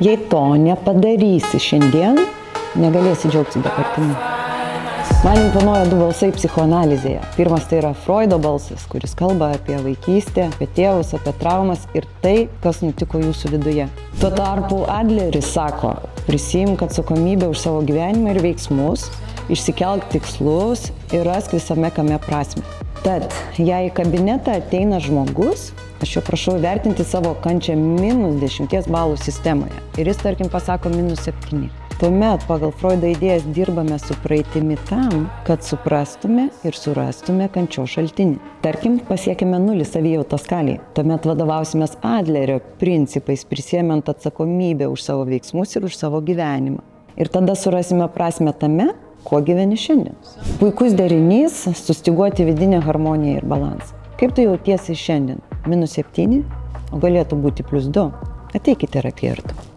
Jei to nepadarysi šiandien, negalėsi džiaugtis dabartimi. Man imponuoja du balsai psichoanalizėje. Pirmas tai yra Freudo balsas, kuris kalba apie vaikystę, apie tėvus, apie traumas ir tai, kas nutiko jūsų viduje. Tuo tarpu Adleris sako, prisiimk atsakomybę už savo gyvenimą ir veiksmus, išsikelk tikslus ir rask visame kame prasmę. Tad, jei į kabinetą ateina žmogus, aš jo prašau vertinti savo kančią -10 balų sistemoje ir jis, tarkim, pasako -7. Tuomet pagal Freudo idėjas dirbame su praeitimi tam, kad suprastume ir surastume kančios šaltinį. Tarkim, pasiekime 0 savijautos skalėje. Tuomet vadovausimės Adlerio principais, prisiėmant atsakomybę už savo veiksmus ir už savo gyvenimą. Ir tada surasime prasmę tame, kuo gyveni šiandien. Puikus derinys sustyguoti vidinę harmoniją ir balansą. Kaip tu jautiesi šiandien? -7, o galėtų būti +2. Ateikite terapeutų.